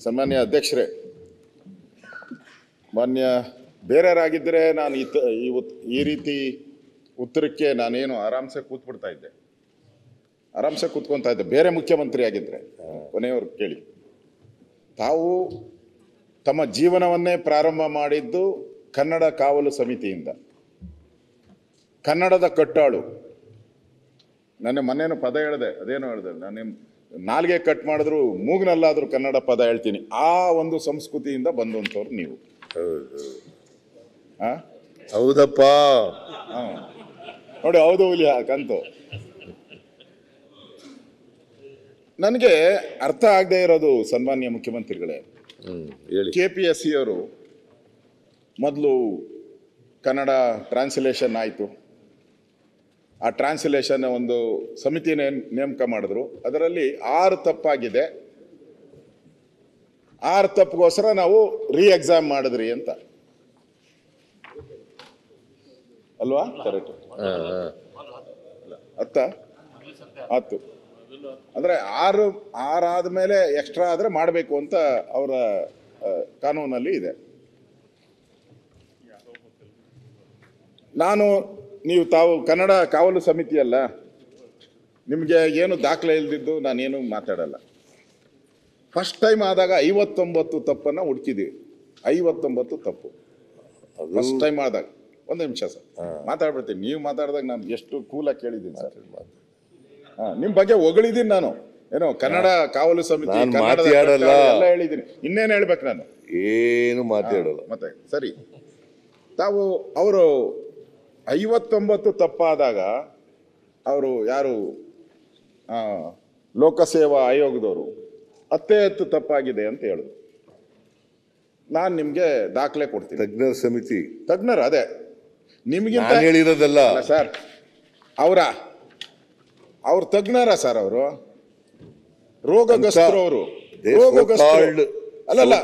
ಸನ್ಮಾನ್ಯ ಅಧ್ಯಕ್ಷರೇ, ಮಾನ್ಯ ಬೇರೆಯವರಾಗಿದ್ದರೆ ನಾನು ಈ ರೀತಿ ಉತ್ತರಕ್ಕೆ ನಾನೇನು ಆರಾಮ್ಸೆ ಕೂತ್ಬಿಡ್ತಾ ಇದ್ದೆ, ಆರಾಮ್ಸೆ ಕೂತ್ಕೊತಾ ಇದ್ದೆ. ಬೇರೆ ಮುಖ್ಯಮಂತ್ರಿ ಆಗಿದ್ದರೆ ಕೊನೆಯವರು ಕೇಳಿ, ತಾವು ತಮ್ಮ ಜೀವನವನ್ನೇ ಪ್ರಾರಂಭ ಮಾಡಿದ್ದು ಕನ್ನಡ ಕಾವಲು ಸಮಿತಿಯಿಂದ, ಕನ್ನಡದ ಕಟ್ಟಾಳು. ನನ್ನ ಮೊನ್ನೇನು ಪದ ಹೇಳಿದೆ, ಅದೇನೋ ಹೇಳಿದೆ, ನಾನು ನಾಲ್ಗೆ ಕಟ್ ಮಾಡಿದ್ರು ಮೂಗ್ನಲ್ಲಾದರೂ ಕನ್ನಡ ಪದ ಹೇಳ್ತೀನಿ. ಆ ಒಂದು ಸಂಸ್ಕೃತಿಯಿಂದ ಬಂದಂಥವ್ರು ನೀವು. ಹೌದಪ್ಪ, ನೋಡಿ, ಹೌದು ಹುಲಿ ಕಂತು. ನನಗೆ ಅರ್ಥ ಆಗದೆ ಇರೋದು, ಸನ್ಮಾನ್ಯ ಮುಖ್ಯಮಂತ್ರಿಗಳೇ, KPSC ಅವರು ಮೊದಲು ಕನ್ನಡ ಟ್ರಾನ್ಸ್ಲೇಷನ್ ಆಯಿತು. ಆ ಟ್ರಾನ್ಸ್ಲೇಷನ್ ಒಂದು ಸಮಿತಿನ ನೇಮಕ ಮಾಡಿದ್ರು. ಅದರಲ್ಲಿ 6 ತಪ್ಪಾಗಿದೆ, 6 ತಪ್ಪಿಗೋಸ್ಕರ ನಾವು ಎಕ್ಸಾಮ್ ಮಾಡಿದ್ರಿ ಅಂತ ಅಲ್ವಾ? ಕರೆಕ್ಟ್. 10 ಅಂದರೆ 6 ಆದಮೇಲೆ ಎಕ್ಸ್ಟ್ರಾ ಆದರೆ ಮಾಡಬೇಕು ಅಂತ ಅವರ ಕಾನೂನಲ್ಲಿ ಇದೆ. ತಾವು ಕನ್ನಡ ಕಾವಲು ಸಮಿತಿ ಅಲ್ಲ, ನಿಮಗೆ ಏನು ದಾಖಲೆ ಇಲ್ದಿದ್ದು ನಾನೇನು ಮಾತಾಡಲ್ಲ. ಫಸ್ಟ್ ಟೈಮ್ ಆದಾಗ 59 ತಪ್ಪನ್ನು ಹುಡುಕಿದ್ದೀವಿ. 59 ತಪ್ಪು ಫಸ್ಟ್ ಟೈಮ್ ಆದಾಗ. ಒಂದು ನಿಮಿಷ ಸರ್, ಮಾತಾಡ್ಬಿಡ್ತೀನಿ. ನೀವು ಮಾತಾಡಿದಾಗ ನಾನು ಎಷ್ಟು ಕೂಲಾಗಿ ಕೇಳಿದ್ದೀನಿ ಸರ್. ನಿಮ್ಮ ಬಗ್ಗೆ ಹೊಗಳಿದ್ದೀನಿ ನಾನು. ಏನೋ ಕನ್ನಡ ಕಾವಲು ಸಮಿತಿ ಎಲ್ಲ ಹೇಳಿದ್ದೀನಿ. ಇನ್ನೇನು ಹೇಳ್ಬೇಕು ನಾನು? ಏನು ಮಾತಾಡಲ್ಲ. ಮತ್ತೆ ಸರಿ, ಅವರು 59 ತಪ್ಪಾದಾಗ ಅವರು ಯಾರು ಲೋಕಸೇವಾ ಆಯೋಗದವರು 10 ತಪ್ಪಾಗಿದೆ ಅಂತ ಹೇಳಿದ್ರು. ನಾನು ನಿಮಗೆ ದಾಖಲೆ ಕೊಡ್ತೀನಿ. ತಜ್ಞರ ಸಮಿತಿ ತಜ್ಞರು ಅದೇ ನಿಮಗಿಂತ ಹೇಳಿರೋದಲ್ಲ ಸರ್. ಅವ್ರ ತಜ್ಞರ ಸರ್, ಅವರು ರೋಗಗ್ರಸ್ತರು. ಅವರು ರೋಗಗ್ರಸ್ತರು ಅಲ್ಲಲ್ಲ,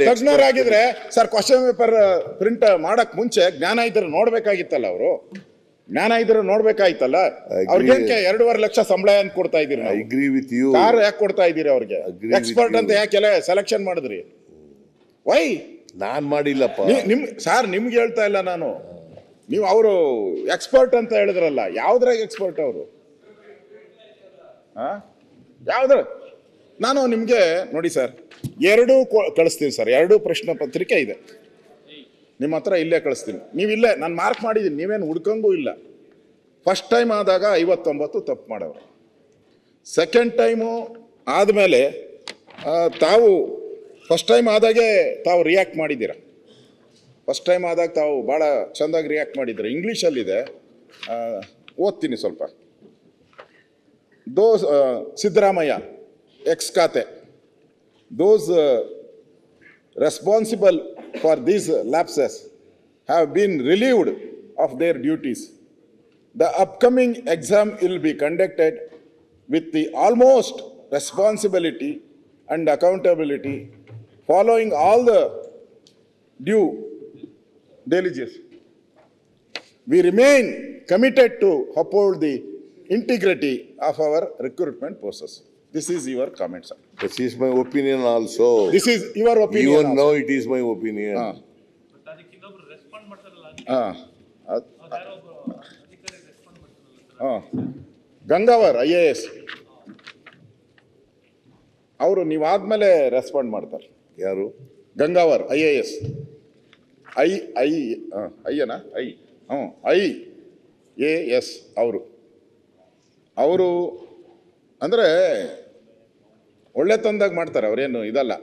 ತಜ್ಞರಾಗಿದ್ರೆ ಸರ್ ಕ್ವಶನ್ ಪೇಪರ್ ಪ್ರಿಂಟ್ ಮಾಡಕ್ ಮುಂಚೆ ಜ್ಞಾನ ಇದ್ರೆ ನೋಡ್ಬೇಕಾಗಿತ್ತಲ್ಲ. ಅವರು ಜ್ಞಾನ ಇದ್ರೆ ನೋಡ್ಬೇಕಾಯ್ತಲ್ಲ. ಅವ್ರಿಗೆ 2.5 ಲಕ್ಷ ಸಂಬಳ ಅಂತ ಕೊಡ್ತಾ ಇದೀರಿ. ಕಾರ್ ಯಾಕೆ ಕೊಡ್ತಾ ಇದೀರಿ ಅವ್ರಿಗೆ? ಎಕ್ಸ್ಪರ್ಟ್ ಅಂತ ಯಾಕೆಲ್ಲ ಸೆಲೆಕ್ಷನ್ ಮಾಡಿದ್ರಿ? ವೈ? ನಾನ್ ಮಾಡಿಲ್ಲಪ್ಪ. ಸರ್ ನಿಮ್ಗೆ ಹೇಳ್ತಾ ಇಲ್ಲ ನಾನು. ನೀವು ಅವರು ಎಕ್ಸ್ಪರ್ಟ್ ಅಂತ ಹೇಳಿದ್ರಲ್ಲ, ಯಾವ್ದ್ರಾಗ ಎಕ್ಸ್ಪರ್ಟ್ ಅವರು? ಯಾವ್ದ್ರ? ನಾನು ನಿಮ್ಗೆ ನೋಡಿ ಸರ್, 2 ಕಳಿಸ್ತೀನಿ ಸರ್. 2 ಪ್ರಶ್ನೆ ಪತ್ರಿಕೆ ಇದೆ ನಿಮ್ಮ ಹತ್ರ, ಇಲ್ಲೇ ಕಳಿಸ್ತೀನಿ. ನೀವಿಲ್ಲೇ ನಾನು ಮಾರ್ಕ್ ಮಾಡಿದ್ದೀನಿ, ನೀವೇನು ಹುಡ್ಕಂಗೂ ಇಲ್ಲ. ಫಸ್ಟ್ ಟೈಮ್ ಆದಾಗ 59 ತಪ್ಪು ಮಾಡವ್ರೆ. ಸೆಕೆಂಡ್ ಟೈಮು ಆದಮೇಲೆ ತಾವು ಫಸ್ಟ್ ಟೈಮ್ ಆದಾಗೆ ತಾವು ರಿಯಾಕ್ಟ್ ಮಾಡಿದ್ದೀರ. ಫಸ್ಟ್ ಟೈಮ್ ಆದಾಗ ತಾವು ಭಾಳ ಚೆಂದಾಗಿ ರಿಯಾಕ್ಟ್ ಮಾಡಿದ್ದೀರ. ಇಂಗ್ಲೀಷಲ್ಲಿದೆ, ಓದ್ತೀನಿ ಸ್ವಲ್ಪ. ಸಿದ್ದರಾಮಯ್ಯ ಎಕ್ಸ್ ಖಾತೆ, those responsible for these lapses have been relieved of their duties. The upcoming exam will be conducted with the utmost responsibility and accountability, following all the due diligence. We remain committed to uphold the integrity of our recruitment process. This is your comment, sir. This is my opinion also. This is your opinion. Even now it is my opinion. Gangavar IAS ಅವರು ನೀವಾದ್ಮೇಲೆ respond ಮಾಡ್ತಾರೆ. ಯಾರು? Gangavar IAS. IAS ಅವರು ಅಂದರೆ ಒಳ್ಳೆ ತಂದಾಗ ಮಾಡ್ತಾರೆ. ಅವರೇನು ಇದಲ್ಲ.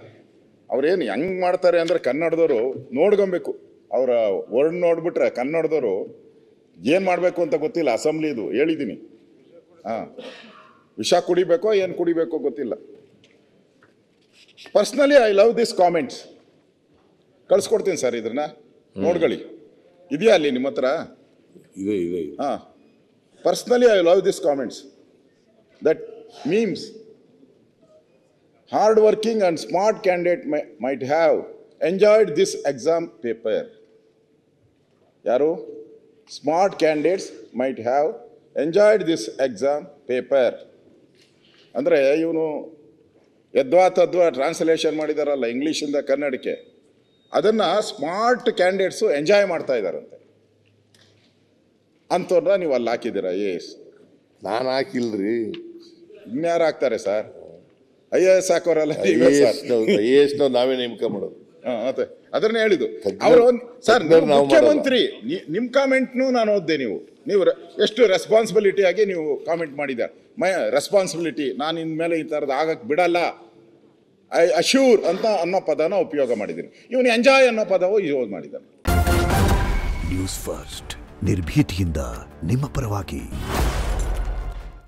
ಅವ್ರೇನು ಹೆಂಗೆ ಮಾಡ್ತಾರೆ ಅಂದರೆ, ಕನ್ನಡದವರು ನೋಡ್ಕೊಬೇಕು. ಅವರ ವರ್ಡ್ ನೋಡ್ಬಿಟ್ರೆ ಕನ್ನಡದವರು ಏನು ಮಾಡಬೇಕು ಅಂತ ಗೊತ್ತಿಲ್ಲ. ಅಸೆಂಬ್ಲಿದು ಹೇಳಿದ್ದೀನಿ. ವಿಷ ಕುಡಿಬೇಕೋ ಏನು ಕುಡಿಬೇಕೋ ಗೊತ್ತಿಲ್ಲ. Personally I love this comments. ಕಳಿಸ್ಕೊಡ್ತೀನಿ ಸರ್, ಇದನ್ನ ನೋಡ್ಕೊಳ್ಳಿ. ಇದೆಯಾ ಅಲ್ಲಿ ನಿಮ್ಮ ಹತ್ರ? ಇದೆ. Personally, I love these comments. That memes, hard-working and smart candidate might have enjoyed this exam paper. Yaru? Smart candidates might have enjoyed this exam paper. Andre, ಯದ್ವಾ ತದ್ವಾ translation ಮಾಡಿದಾರಲ್ಲ ಇಂಗ್ಲೀಷಿಂದ ಕನ್ನಡಕ್ಕೆ, ಅದನ್ನು ಸ್ಮಾರ್ಟ್ ಕ್ಯಾಂಡಿಡೇಟ್ಸು ಎಂಜಾಯ್ ಮಾಡ್ತಾ ಇದ್ದಾರಂತೆ. ಅಂಥವ್ರನ್ನ ನೀವು ಅಲ್ಲಿ ಹಾಕಿದ್ದೀರಾ ಎಸ್. ನಾನು ಹಾಕಿಲ್ರಿ. ಇನ್ಯಾರು ಹಾಕ್ತಾರೆ ಸರ್? IAS ಹಾಕೋರಲ್ಲ ನೀವೇ ಸರ್. IAS ನಾವೇ ನೇಮಕ ಮಾಡೋದು. ಮತ್ತೆ ಅದನ್ನೇ ಹೇಳಿದ್ದು ಅವರು. ಸರ್ ಮುಖ್ಯಮಂತ್ರಿ ನಿಮ್ಮ ಕಾಮೆಂಟ್ನು ನಾನು ಓದ್ದೆ. ನೀವು ಎಷ್ಟು ರೆಸ್ಪಾನ್ಸಿಬಿಲಿಟಿ ಆಗಿ ನೀವು ಕಾಮೆಂಟ್ ಮಾಡಿದ್ದಾರೆ. ಮೈ ರೆಸ್ಪಾನ್ಸಿಬಿಲಿಟಿ, ನಾನು ಇನ್ಮೇಲೆ ಈ ಥರದ್ದು ಆಗಕ್ಕೆ ಬಿಡಲ್ಲ, ಐ ಅಶ್ಯೂರ್ ಅಂತ ಅನ್ನೋ ಪದನ ಉಪಯೋಗ ಮಾಡಿದ್ದೀನಿ. ಇವನು ಎಂಜಾಯ್ ಅನ್ನೋ ಪದವು ಯೂಸ್ ಮಾಡಿದ್ದಾನೆ. ನ್ಯೂಸ್ ಫಸ್ಟ್ ನಿರ್ಭೀತಿಯಿಂದ ನಿಮ್ಮ ಪರವಾಗಿ.